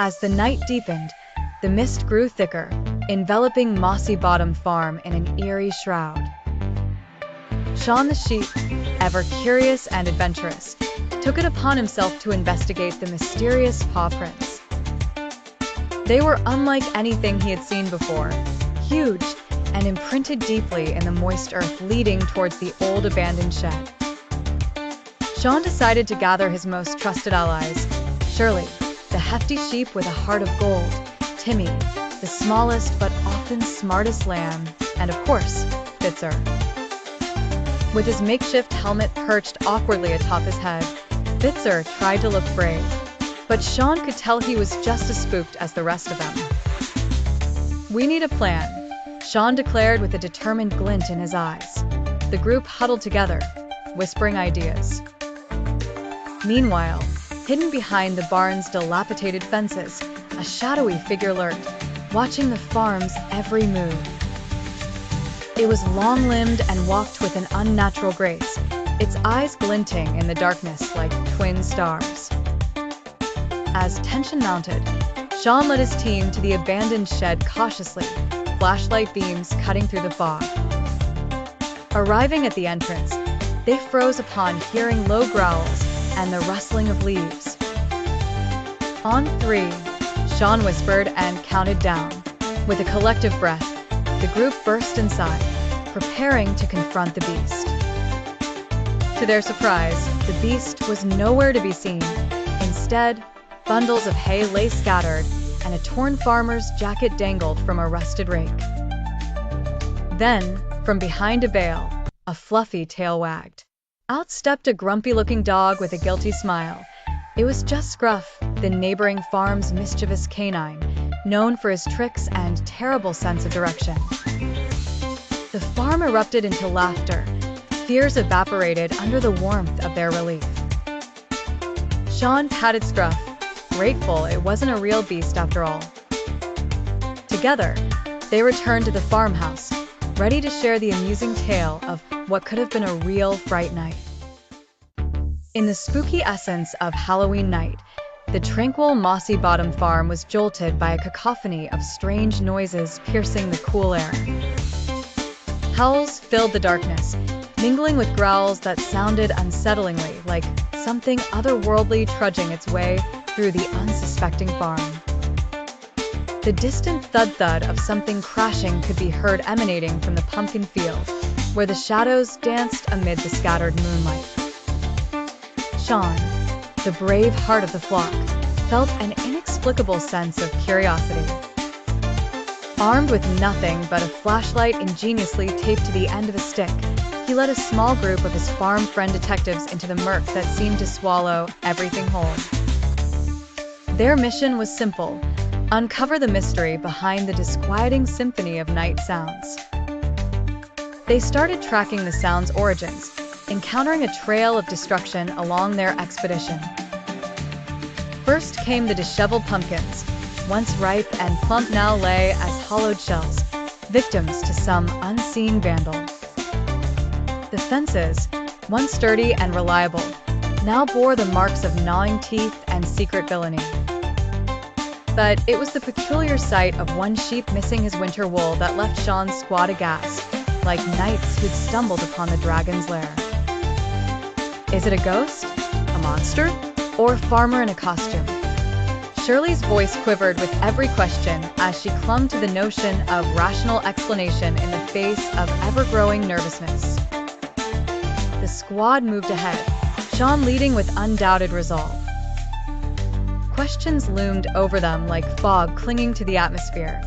As the night deepened, the mist grew thicker, enveloping Mossy Bottom Farm in an eerie shroud. Shaun the Sheep, ever curious and adventurous, took it upon himself to investigate the mysterious paw prints. They were unlike anything he had seen before, huge and imprinted deeply in the moist earth leading towards the old abandoned shed. Shaun decided to gather his most trusted allies, Shirley, the hefty sheep with a heart of gold, Timmy, the smallest but often smartest lamb, and of course, Bitzer. With his makeshift helmet perched awkwardly atop his head, Bitzer tried to look brave, but Shaun could tell he was just as spooked as the rest of them. "We need a plan," Shaun declared with a determined glint in his eyes. The group huddled together, whispering ideas. Meanwhile, hidden behind the barn's dilapidated fences, a shadowy figure lurked, watching the farm's every move. It was long-limbed and walked with an unnatural grace, its eyes glinting in the darkness like twin stars. As tension mounted, Shaun led his team to the abandoned shed cautiously, flashlight beams cutting through the fog. Arriving at the entrance, they froze upon hearing low growls and the rustling of leaves. "On 3, Shaun whispered and counted down. With a collective breath, the group burst inside, preparing to confront the beast. To their surprise, the beast was nowhere to be seen. Instead, bundles of hay lay scattered, and a torn farmer's jacket dangled from a rusted rake. Then, from behind a bale, a fluffy tail wagged. Out stepped a grumpy-looking dog with a guilty smile. It was just Scruff, the neighboring farm's mischievous canine, known for his tricks and terrible sense of direction. The farm erupted into laughter. Fears evaporated under the warmth of their relief. Shaun patted Scruff, grateful it wasn't a real beast after all. Together, they returned to the farmhouse, ready to share the amusing tale of what could have been a real fright night. In the spooky essence of Halloween night, the tranquil Mossy Bottom Farm was jolted by a cacophony of strange noises piercing the cool air. Howls filled the darkness, mingling with growls that sounded unsettlingly like something otherworldly trudging its way through the unsuspecting farm. The distant thud-thud of something crashing could be heard emanating from the pumpkin field, where the shadows danced amid the scattered moonlight. Shaun, the brave heart of the flock, felt an inexplicable sense of curiosity. Armed with nothing but a flashlight ingeniously taped to the end of a stick, he led a small group of his farm friend detectives into the murk that seemed to swallow everything whole. Their mission was simple: uncover the mystery behind the disquieting symphony of night sounds. They started tracking the sound's origins, encountering a trail of destruction along their expedition. First came the disheveled pumpkins, once ripe and plump now lay as hollowed shells, victims to some unseen vandal. The fences, once sturdy and reliable, now bore the marks of gnawing teeth and secret villainy. But it was the peculiar sight of one sheep missing his winter wool that left Shaun's squad aghast, like knights who'd stumbled upon the dragon's lair. Is it a ghost? A monster? Or a farmer in a costume? Shirley's voice quivered with every question as she clung to the notion of rational explanation in the face of ever-growing nervousness. The squad moved ahead, Shaun leading with undoubted resolve. Questions loomed over them like fog clinging to the atmosphere,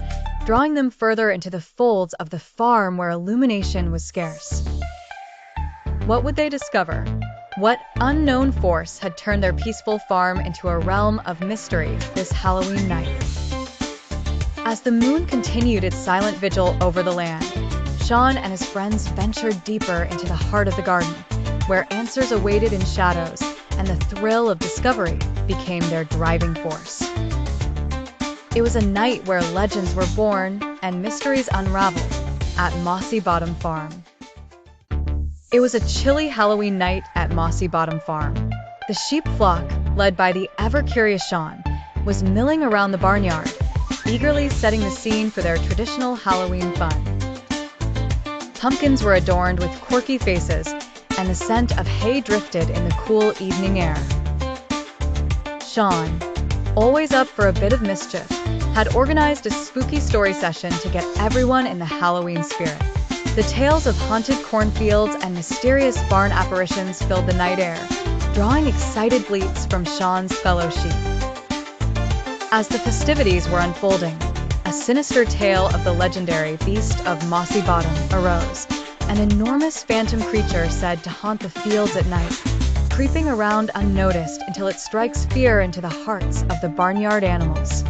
drawing them further into the folds of the farm where illumination was scarce. What would they discover? What unknown force had turned their peaceful farm into a realm of mystery this Halloween night? As the moon continued its silent vigil over the land, Shaun and his friends ventured deeper into the heart of the garden, where answers awaited in shadows, and the thrill of discovery became their driving force. It was a night where legends were born and mysteries unraveled at Mossy Bottom Farm. It was a chilly Halloween night at Mossy Bottom Farm. The sheep flock, led by the ever-curious Shaun, was milling around the barnyard, eagerly setting the scene for their traditional Halloween fun. Pumpkins were adorned with quirky faces, and the scent of hay drifted in the cool evening air. Shuan, always up for a bit of mischief, had organized a spooky story session to get everyone in the Halloween spirit. The tales of haunted cornfields and mysterious barn apparitions filled the night air, drawing excited bleats from Shaun's fellow sheep. As the festivities were unfolding, a sinister tale of the legendary beast of Mossy Bottom arose, an enormous phantom creature said to haunt the fields at night, creeping around unnoticed until it strikes fear into the hearts of the barnyard animals.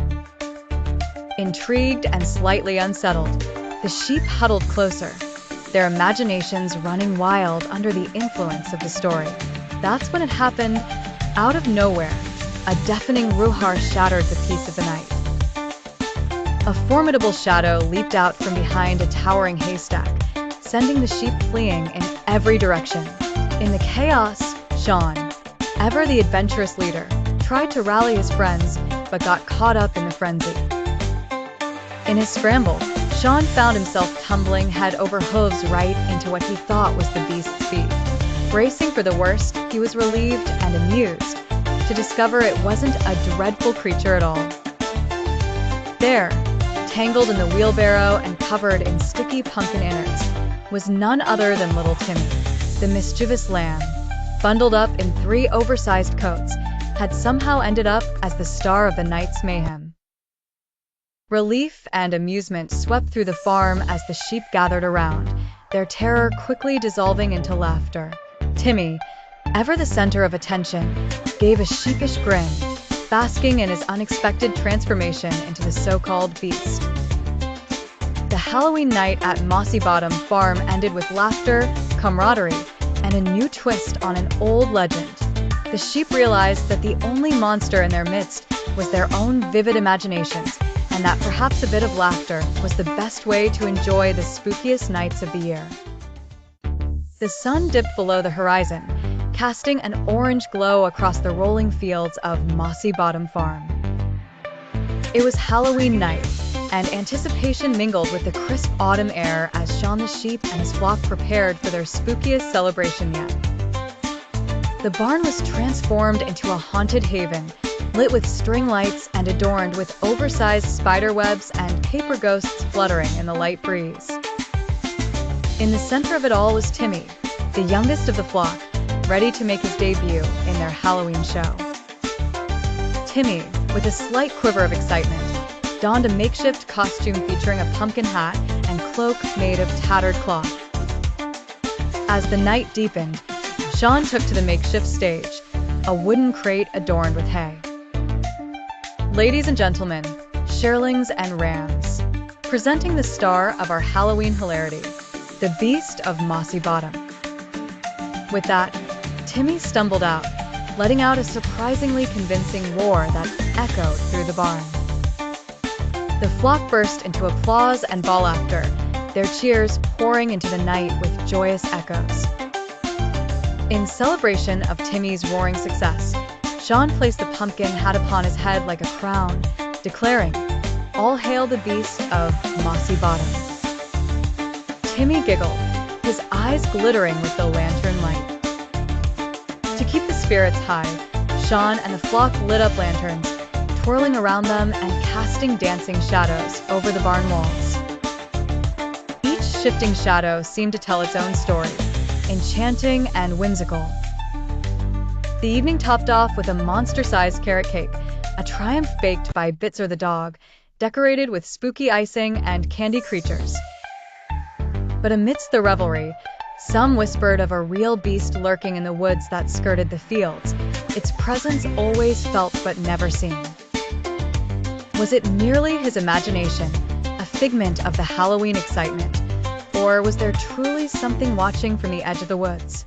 Intrigued and slightly unsettled, the sheep huddled closer, their imaginations running wild under the influence of the story. That's when it happened. Out of nowhere, a deafening roar shattered the peace of the night. A formidable shadow leaped out from behind a towering haystack, sending the sheep fleeing in every direction. In the chaos, Shuan, ever the adventurous leader, tried to rally his friends, but got caught up in the frenzy. In his scramble, Shuan found himself tumbling head over hooves right into what he thought was the beast's feet. Bracing for the worst, he was relieved and amused to discover it wasn't a dreadful creature at all. There, tangled in the wheelbarrow and covered in sticky pumpkin innards, was none other than little Timmy, the mischievous lamb. Bundled up in 3 oversized coats, had somehow ended up as the star of the night's mayhem. Relief and amusement swept through the farm as the sheep gathered around, their terror quickly dissolving into laughter. Timmy, ever the center of attention, gave a sheepish grin, basking in his unexpected transformation into the so-called beast. The Halloween night at Mossy Bottom Farm ended with laughter, camaraderie, and a new twist on an old legend. The sheep realized that the only monster in their midst was their own vivid imaginations, and that perhaps a bit of laughter was the best way to enjoy the spookiest nights of the year. The sun dipped below the horizon, casting an orange glow across the rolling fields of Mossy Bottom Farm. It was Halloween night, and anticipation mingled with the crisp autumn air as Shaun the Sheep and his flock prepared for their spookiest celebration yet. The barn was transformed into a haunted haven, lit with string lights and adorned with oversized spider webs and paper ghosts fluttering in the light breeze. In the center of it all was Timmy, the youngest of the flock, ready to make his debut in their Halloween show. Timmy, with a slight quiver of excitement, donned a makeshift costume featuring a pumpkin hat and cloak made of tattered cloth. As the night deepened, Shuan took to the makeshift stage, a wooden crate adorned with hay. Ladies and gentlemen, shearlings and rams, presenting the star of our Halloween hilarity, the beast of Mossy Bottom. With that, Timmy stumbled out, letting out a surprisingly convincing roar that echoed through the barn. The flock burst into applause and ball laughter, their cheers pouring into the night with joyous echoes. In celebration of Timmy's roaring success, Shuan placed the pumpkin hat upon his head like a crown, declaring, "All hail the beast of Mossy Bottom." Timmy giggled, his eyes glittering with the lantern light. To keep the spirits high, Shuan and the flock lit up lanterns, twirling around them and casting dancing shadows over the barn walls. Each shifting shadow seemed to tell its own story, enchanting and whimsical. The evening topped off with a monster-sized carrot cake, a triumph baked by Bitzer the dog, decorated with spooky icing and candy creatures. But amidst the revelry, some whispered of a real beast lurking in the woods that skirted the fields, its presence always felt but never seen. Was it merely his imagination, a figment of the Halloween excitement, or was there truly something watching from the edge of the woods?